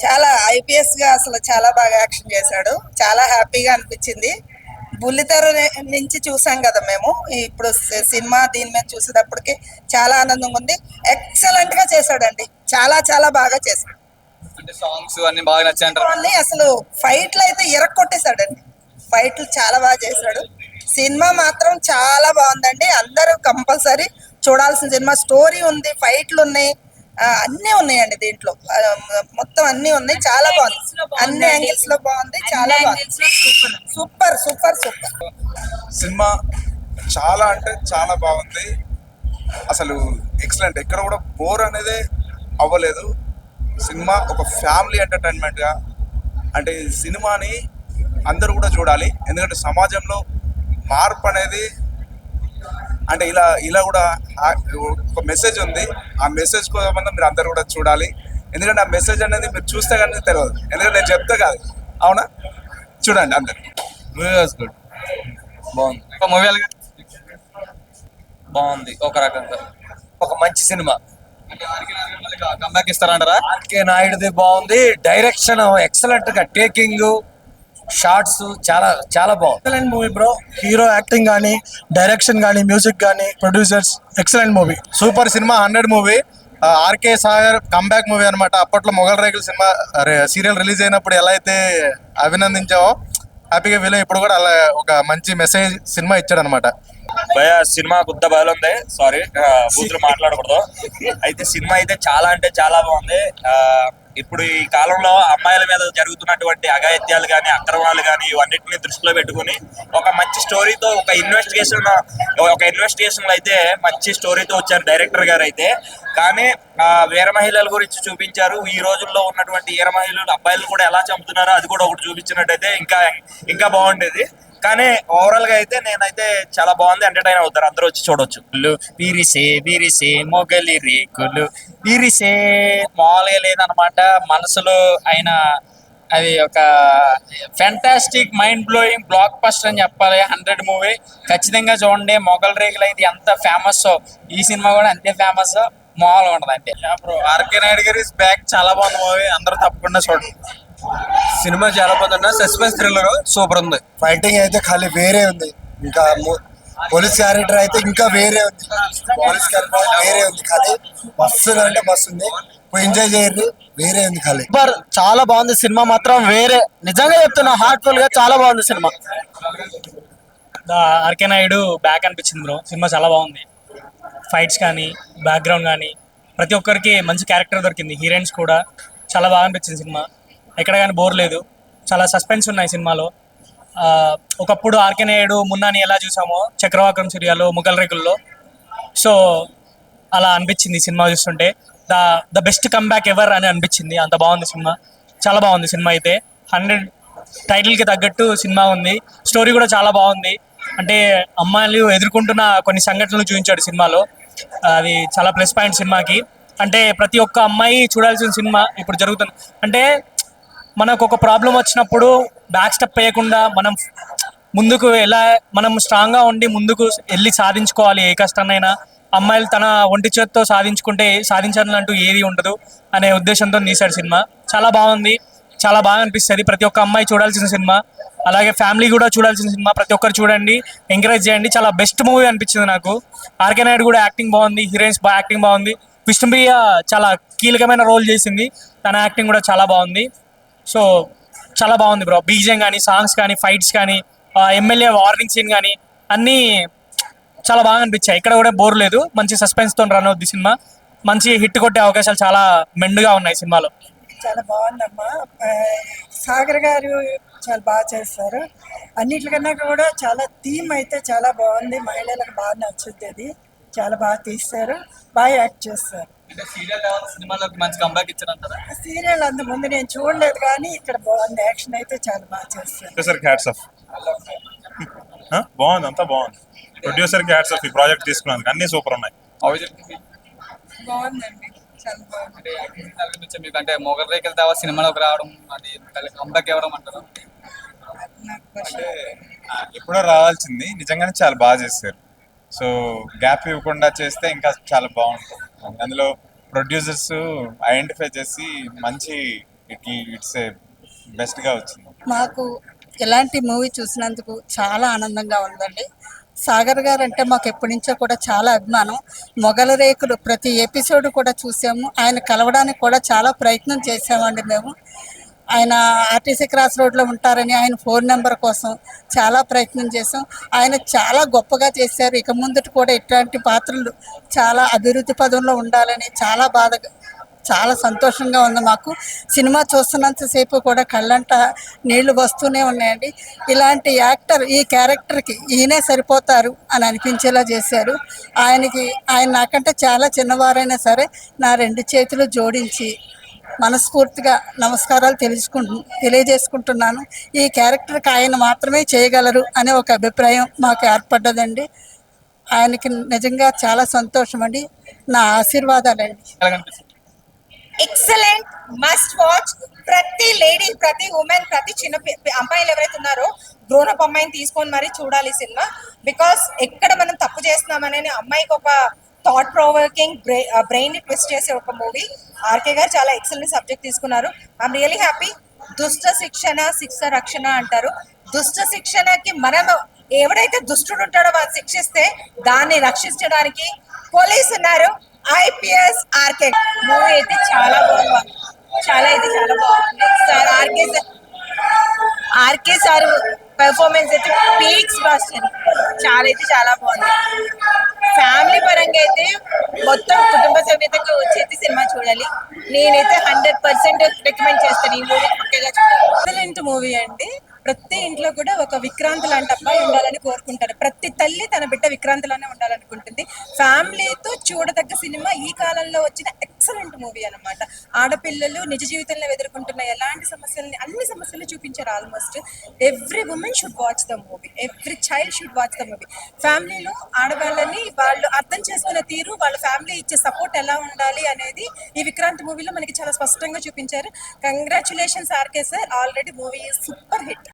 చాలా ఐపీఎస్ గా అసలు చాలా బాగా యాక్షన్ చేశాడు. చాలా హ్యాపీగా అనిపించింది. బుల్లితెర నుంచి చూసాం కదా మేము. ఇప్పుడు సినిమా దీని మీద చూసేటప్పటికి చాలా ఆనందంగా ఉంది. ఎక్సలెంట్ గా చేశాడండి. చాలా చాలా బాగా చేశాడు. అంటే సాంగ్స్ అన్ని బాగా నచ్చాయంటారు. అన్ని అసలు ఫైట్లు అయితే ఇరక్కొట్టేశాడండి. ఫైట్లు చాలా బాగా చేశాడు. సినిమా మాత్రం చాలా బాగుందండి. అందరూ కంపల్సరీ చూడాల్సిన సినిమా. స్టోరీ ఉంది, ఫైట్లు ఉన్నాయి, అన్నీ ఉన్నాయండి దీంట్లో. మొత్తం అన్నీ ఉన్నాయి. చాలా బాగుంది. అన్ని యాంగిల్స్ లో బాగుంది. చాలా బాగుంది. Super super super. సినిమా చాలా అంటే చాలా బాగుంది. అసలు ఎక్సలెంట్. ఎక్కడ కూడా బోర్ అనేది అవ్వలేదు. సినిమా ఒక ఫ్యామిలీ ఎంటర్టైన్మెంట్గా, అంటే ఈ సినిమాని అందరూ కూడా చూడాలి. ఎందుకంటే సమాజంలో మార్పు అనేది అంటే ఇలా ఇలా కూడా ఒక మెసేజ్ ఉంది. ఆ మెసేజ్ కోసం మీరు అందరు కూడా చూడాలి. ఎందుకంటే ఆ మెసేజ్ అనేది మీరు చూస్తే కానీ తెలియదు. ఎందుకంటే నేను చెప్తే కాదు, అవునా? చూడండి అందరు. Movie was good. బాగుంది. ఒక మూవీ బాగుంది. ఒక రకంగా ఒక మంచి సినిమా. కంబ్యాక్ ఇస్తారంటారా? ఆర్కే నాయుడుది బాగుంది. డైరెక్షన్ ఎక్సలెంట్ గా, టేకింగ్, షార్ట్స్ చాలా చాలా బాగుంది. Excellent movie bro. Hero acting కానీ, డైరెక్షన్ కానీ, మ్యూజిక్ కానీ, ప్రొడ్యూసర్స్ ఎక్సలెంట్ మూవీ. సూపర్ సినిమా. 100 movie. RK Sagar comeback movie అనమాట. అప్పట్లో మొగల్ రేకుల సినిమా సీరియల్ రిలీజ్ అయినప్పుడు ఎలా అయితే అభినందించావో హ్యాపీగా ఫీల్ అయ్యి ఇప్పుడు కూడా అలా ఒక మంచి మెసేజ్ సినిమా ఇచ్చాడు అనమాట. భయ సినిమా గుద్ద బాగుంది. సారీ, బూతులు మాట్లాడకూడదు. అయితే సినిమా అయితే చాలా అంటే చాలా బాగుంది. ఇప్పుడు ఈ కాలంలో అమ్మాయిల మీద జరుగుతున్నటువంటి అఘాయిత్యాలు కానీ, అక్రమాలు కానీ, ఇవన్నిటిని దృష్టిలో పెట్టుకుని ఒక మంచి స్టోరీతో ఒక ఇన్వెస్టిగేషన్ అయితే మంచి స్టోరీతో వచ్చారు డైరెక్టర్ గారు అయితే. కానీ వీర మహిళల గురించి చూపించారు. ఈ రోజుల్లో ఉన్నటువంటి వీర మహిళలు అబ్బాయిలు కూడా ఎలా చంపుతున్నారో అది కూడా ఒకటి చూపించినట్టయితే ఇంకా బాగుండేది. కానీ ఓవరాల్ గా అయితే నేనైతే చాలా బాగుంది. ఎంటర్టైన్ అవుతారు, అందరూ వచ్చి చూడొచ్చు. విరిసే మొగలి రేకులు విరిసే మామూలుగా లేదనమాట. మనసులో ఆయన అది ఒక fantastic mind blowing block buster అని చెప్పాలి. 100 మూవీ ఖచ్చితంగా చూడండి. మొగల్ రేకులు అయితే ఎంత ఫేమస్, ఈ సినిమా కూడా అంతే ఫేమస్. మామూలుగా ఉండదు అంటే. ఆర్కే నాయుడు గారి బ్యాక్ చాలా బాగుంది మూవీ. అందరూ తప్పకుండా చూడండి. సినిమా చాలా బాగుంది. సస్పెన్స్ థ్రిల్లర్ సూపర్ ఉంది. ఫైటింగ్ అయితే ఖాళీ వేరే ఉంది. ఇంకా పోలీస్ క్యారెక్టర్ అయితే ఇంకా వేరే ఉంది. పోలీస్ క్యారెక్టర్ వేరే ఉంది. ఖాళీ బస్సు అంటే బస్సు ఉంది. ఎంజాయ్ చేయరు. వేరే ఉంది ఖాళీ. సూపర్. చాలా బాగుంది సినిమా మాత్రం. వేరే నిజంగా చెప్తున్నా, హార్ట్ఫుల్ గా చాలా బాగుంది సినిమా. ఆర్కే నాయుడు బ్యాక్ అనిపించింది బ్రో. సినిమా చాలా బాగుంది. ఫైట్స్ కానీ, బ్యాక్గ్రౌండ్ కానీ, ప్రతి ఒక్కరికి మంచి క్యారెక్టర్ దొరికింది. హీరోయిన్స్ కూడా చాలా బాగా అనిపించింది సినిమా. ఎక్కడ కానీ బోర్ లేదు. చాలా సస్పెన్స్ ఉన్నాయి సినిమాలో. ఒకప్పుడు ఆర్కే నాయుడు మున్నాని ఎలా చూసామో చక్రవాకం సీరియల్లో, ముగల్ రేకుల్లో, సో అలా అనిపించింది సినిమా చూస్తుంటే. ద బెస్ట్ కంబ్యాక్ ఎవర్ అని అనిపించింది. అంత బాగుంది సినిమా. చాలా బాగుంది సినిమా అయితే. 100 టైటిల్కి తగ్గట్టు సినిమా ఉంది. స్టోరీ కూడా చాలా బాగుంది. అంటే అమ్మాయిలు ఎదుర్కొంటున్న కొన్ని సంఘటనలు చూపించాడు సినిమాలో. అది చాలా ప్లస్ పాయింట్ సినిమాకి. అంటే ప్రతి ఒక్క అమ్మాయి చూడాల్సిన సినిమా ఇప్పుడు జరుగుతుంది. అంటే మనకు ఒక ప్రాబ్లం వచ్చినప్పుడు బ్యాక్ స్టెప్ వేయకుండా మనం ముందుకు ఎలా మనం స్ట్రాంగ్గా ఉండి ముందుకు వెళ్ళి సాధించుకోవాలి. ఏ కష్టాన్నైనా అమ్మాయిలు తన ఒంటి చేతితో సాధించాలంటూ ఏది ఉండదు అనే ఉద్దేశంతో తీశాడు సినిమా. చాలా బాగుంది. చాలా బాగా అనిపిస్తుంది. ప్రతి ఒక్క అమ్మాయి చూడాల్సిన సినిమా. అలాగే ఫ్యామిలీ కూడా చూడాల్సిన సినిమా. ప్రతి ఒక్కరు చూడండి, ఎంకరేజ్ చేయండి. చాలా బెస్ట్ మూవీ అనిపించింది నాకు. ఆర్కే నాయుడు కూడా యాక్టింగ్ బాగుంది. హీరోయిన్స్ యాక్టింగ్ బాగుంది. విష్ణుప్రియ చాలా కీలకమైన రోల్ చేసింది. తన యాక్టింగ్ కూడా చాలా బాగుంది. సో చాలా బాగుంది బ్రో. బీజియం కానీ, సాంగ్స్ కానీ, ఫైట్స్ కానీ, ఎమ్మెల్యే వార్నింగ్ సీన్ కానీ అన్నీ చాలా బాగా అనిపించాయి. ఇక్కడ కూడా బోర్ లేదు. మంచి సస్పెన్స్తో రన్ అవుద్ది సినిమా. మంచి హిట్ కొట్టే అవకాశాలు చాలా మెండుగా ఉన్నాయి సినిమాలో. చాలా బాగుందమ్మా. సాగర్ గారు చాలా బాగా చేస్తారు. అన్నిటికన్నా కూడా చాలా థీమ్ అయితే చాలా బాగుంది. మహిళలకు బాగా నచ్చుద్ది. అది చాలా బాగా తీస్తారు, బాగా యాక్ట్ చేస్తారు. సినిమాలోకి మంచి కంబ్యాక్ ఇచ్చారంటారా? సీరియల్ అంతకుముందు నేను చూడలేదు, కానీ ఇక్కడ బాగుంది. యాక్షన్ అయితే చాలా బాగా చేస్తారు. బాగుంది, అంతా బాగుంది. ప్రొడ్యూసర్ కి హ్యాట్స్ ఆఫ్. ఈ ప్రాజెక్ట్ తీసుకున్నందుకు అన్ని సూపర్ ఉన్నాయి. బాగుందండి, చాలా బాగుంది. మీకు అంటే మొగల్ రేకుల దేవా సినిమాలోకి రావడం, అది కంబ్యాక్ ఇవ్వడం అంటారు. అంటే ఎప్పుడో రావాల్సింది. నిజంగానే చాలా బాగా చేశారు. సో గ్యాప్ ఇవ్వకుండా చేస్తే ఇంకా చాలా బాగుంటుంది. అందులో ప్రొడ్యూసర్స్ ఐడెంటిఫై చేసి మంచి ఇట్స్ బెస్ట్గా వచ్చింది. మాకు ఇలాంటి మూవీ చూసినందుకు చాలా ఆనందంగా ఉందండి. సాగర్ గారు అంటే మాకు ఎప్పటి నుంచో కూడా చాలా అభిమానం. మొగల రేకులు ప్రతి ఎపిసోడ్ కూడా చూసాము. ఆయన కలవడానికి కూడా చాలా ప్రయత్నం చేసామండి మేము. ఆయన ఆర్టీసీ క్రాస్ రోడ్లో ఉంటారని ఆయన ఫోన్ నెంబర్ కోసం చాలా ప్రయత్నం చేసాం. ఆయన చాలా గొప్పగా చేశారు. ఇక ముందుటి కూడా ఇట్లాంటి పాత్రలు చాలా అభివృద్ధి పదంలో ఉండాలని చాలా సంతోషంగా ఉంది మాకు. సినిమా చూస్తున్నంతసేపు కూడా కళ్ళంట నీళ్లు వస్తూనే ఉన్నాయండి. ఇలాంటి యాక్టర్ ఈ క్యారెక్టర్కి ఈయనే సరిపోతారు అని అనిపించేలా చేశారు. ఆయన నాకంటే చాలా చిన్నవారైనా సరే నా 2 చేతులు జోడించి మనస్ఫూర్తిగా నమస్కారాలు తెలియజేసుకుంటున్నాను. ఈ క్యారెక్టర్కి ఆయన మాత్రమే చేయగలరు అనే ఒక అభిప్రాయం మాకు ఏర్పడ్డదండి. ఆయనకి నిజంగా చాలా సంతోషం అండి. నా ఆశీర్వాదాలండి. ఎలా కనిపిస్తుంది? Excellent, must watch. ప్రతి లేడీ, ప్రతి ఉమెన్, ప్రతి చిన్న అమ్మాయిలు ఎవరైతే ఉన్నారో గ్రోనప్ అమ్మాయిని తీసుకొని మరీ చూడాలి సినిమా. బికాస్ ఎక్కడ మనం తప్పు చేస్తున్నామనే అమ్మాయికి ఒక థాట్ ప్రొవోకింగ్ బ్రెయిన్ ని ట్విస్ట్ చేసే ఒక మూవీ. ఆర్కే గారు చాలా ఎక్సలెంట్ సబ్జెక్ట్ తీసుకున్నారు. I'm really happy. దుష్ట శిక్షణ శిక్ష రక్షణ అంటారు. దుష్ట శిక్షణకి మనం ఎవడైతే దుష్టుడు ఉంటాడో వాడు శిక్షిస్తే దాన్ని రక్షించడానికి పోలీసు ఉన్నారు. ఐపీఎస్ ఆర్కే మూవీ అయితే చాలా బాగుంది. చాలా బాగుంది సార్. ఆర్కే సార్ పెర్ఫార్మెన్స్ అయితే పీక్స్ బస్టర్. చాలా బాగుంది. ఫ్యామిలీ పరంగా అయితే మొత్తం కుటుంబ సమేతంగా వచ్చేది సినిమా చూడాలి. నేనైతే 100% రికమెండ్ చేస్తాను ఈ మూవీ. పక్కగా చూడాలి. ఎక్సలెంట్ మూవీ అండి. ప్రతి ఇంట్లో కూడా ఒక విక్రాంత్ లాంటి అబ్బాయి ఉండాలని కోరుకుంటారు. ప్రతి తల్లి తన బిడ్డ విక్రాంతిలానే ఉండాలనుకుంటుంది. ఫ్యామిలీతో చూడదగ్గ సినిమా. ఈ కాలంలో వచ్చిన ఎక్సలెంట్ మూవీ అన్నమాట. ఆడపిల్లలు నిజ జీవితంలో ఎదుర్కొంటున్న ఎలాంటి అన్ని సమస్యలు చూపించారు. Almost every women should watch the movie. Every child should watch the movie. ఫ్యామిలీలో ఆడవాళ్ళని వాళ్ళు అర్థం చేసుకునే తీరు, వాళ్ళ ఫ్యామిలీ ఇచ్చే సపోర్ట్ ఎలా ఉండాలి అనేది ఈ విక్రాంత్ మూవీలో మనకి చాలా స్పష్టంగా చూపించారు. Congratulations RK sir. Already movie super hit.